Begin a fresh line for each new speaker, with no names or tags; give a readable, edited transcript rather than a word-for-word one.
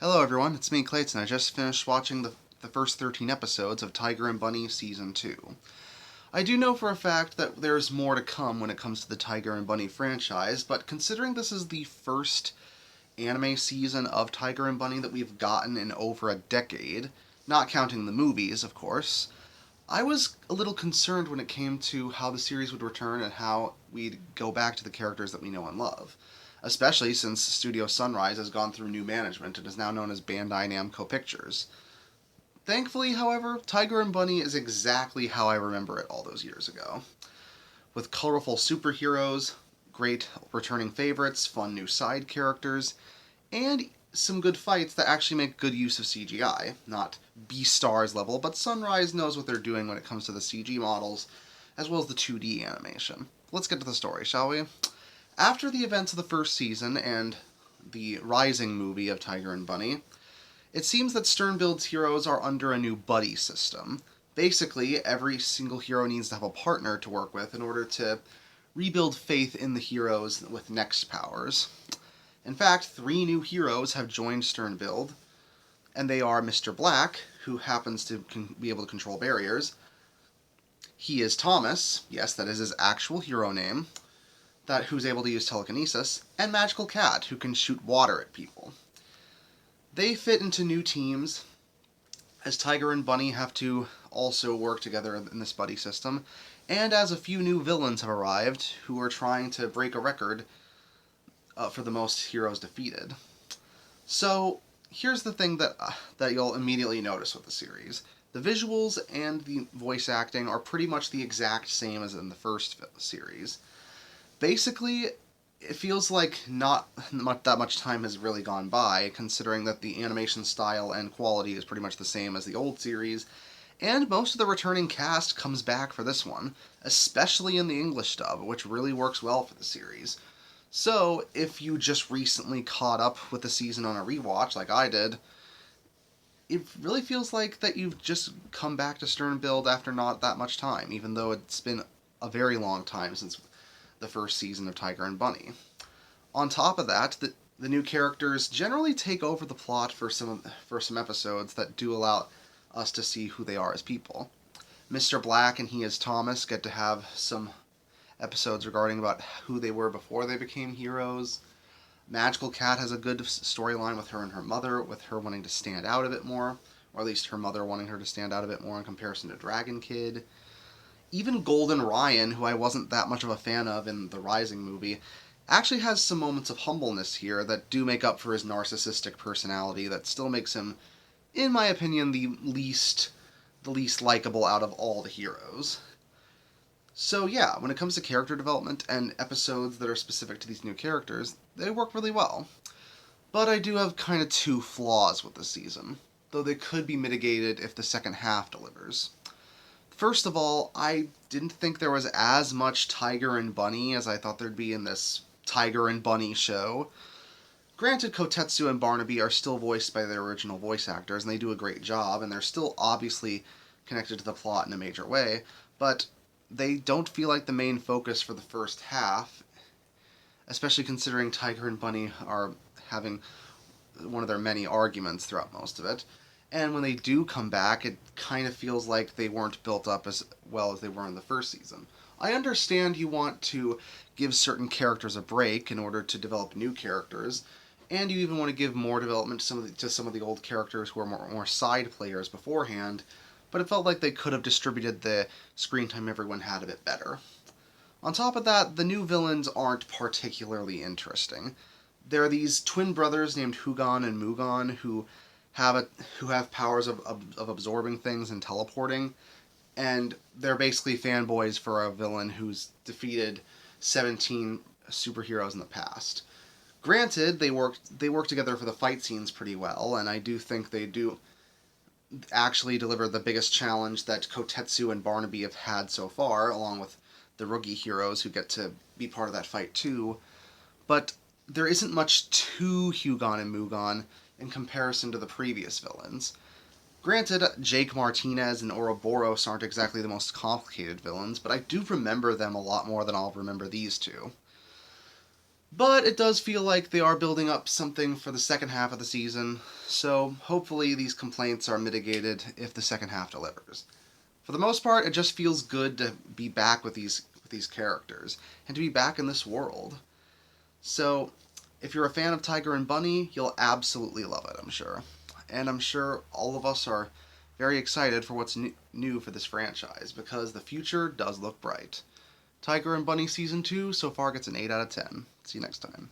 Hello everyone, it's me Clayton. I just finished watching the first 13 episodes of Tiger and Bunny Season 2. I do know for a fact that there's more to come when it comes to the Tiger and Bunny franchise, but considering this is the first anime season of Tiger and Bunny that we've gotten in over a decade, not counting the movies, of course, I was a little concerned when it came to how the series would return and how we'd go back to the characters that we know and love. Especially since Studio Sunrise has gone through new management and is now known as Bandai Namco Pictures. Thankfully, however, Tiger and Bunny is exactly how I remember it all those years ago. With colorful superheroes, great returning favorites, fun new side characters, and some good fights that actually make good use of CGI. Not Beastars level, but Sunrise knows what they're doing when it comes to the CG models, as well as the 2D animation. Let's get to the story, shall we? After the events of the first season and the Rising movie of Tiger and Bunny, it seems that Sternbild's heroes are under a new buddy system. Basically, every single hero needs to have a partner to work with in order to rebuild faith in the heroes with next powers. In fact, 3 new heroes have joined Sternbild, and they are Mr. Black, who happens to be able to control barriers. He is Thomas, yes, that is his actual hero name, who's able to use telekinesis, and Magical Cat, who can shoot water at people. They fit into new teams, as Tiger and Bunny have to also work together in this buddy system, and as a few new villains have arrived who are trying to break a record for the most heroes defeated. So, here's the thing that you'll immediately notice with the series. The visuals and the voice acting are pretty much the exact same as in the first series. Basically, it feels like not that much time has really gone by, considering that the animation style and quality is pretty much the same as the old series, and most of the returning cast comes back for this one, especially in the English dub, which really works well for the series. So, if you just recently caught up with the season on a rewatch, like I did, it really feels like that you've just come back to Sternbild after not that much time, even though it's been a very long time since the first season of Tiger and Bunny. On top of that, the new characters generally take over the plot for some episodes that do allow us to see who they are as people. Mr. Black and he as Thomas get to have some episodes regarding about who they were before they became heroes. Magical Cat has a good storyline with her and her mother, with her wanting to stand out a bit more, or at least her mother wanting her to stand out a bit more in comparison to Dragon Kid. Even Golden Ryan, who I wasn't that much of a fan of in the Rising movie, actually has some moments of humbleness here that do make up for his narcissistic personality that still makes him, in my opinion, the least likable out of all the heroes. So yeah, when it comes to character development and episodes that are specific to these new characters, they work really well. But I do have kind of 2 flaws with this season, though they could be mitigated if the second half delivers. First of all, I didn't think there was as much Tiger and Bunny as I thought there'd be in this Tiger and Bunny show. Granted, Kotetsu and Barnaby are still voiced by their original voice actors, and they do a great job, and they're still obviously connected to the plot in a major way, but they don't feel like the main focus for the first half, especially considering Tiger and Bunny are having one of their many arguments throughout most of it. And when they do come back, it kind of feels like they weren't built up as well as they were in the first season. I understand you want to give certain characters a break in order to develop new characters, and you even want to give more development to some of the old characters who are more side players beforehand, but it felt like they could have distributed the screen time everyone had a bit better. On top of that, the new villains aren't particularly interesting. There are these twin brothers named Hugon and Mugon who have powers of absorbing things and teleporting, and they're basically fanboys for a villain who's defeated 17 superheroes in the past. Granted, they work together for the fight scenes pretty well, and I do think they do actually deliver the biggest challenge that Kotetsu and Barnaby have had so far, along with the rookie heroes who get to be part of that fight too. But there isn't much to Hugon and Mugon in comparison to the previous villains. Granted, Jake Martinez and Ouroboros aren't exactly the most complicated villains, but I do remember them a lot more than I'll remember these two. But it does feel like they are building up something for the second half of the season, so hopefully these complaints are mitigated if the second half delivers. For the most part, it just feels good to be back with these characters and to be back in this world. So, if you're a fan of Tiger and Bunny, you'll absolutely love it, I'm sure. And I'm sure all of us are very excited for what's new for this franchise because the future does look bright. Tiger and Bunny Season 2 so far gets an 8 out of 10. See you next time.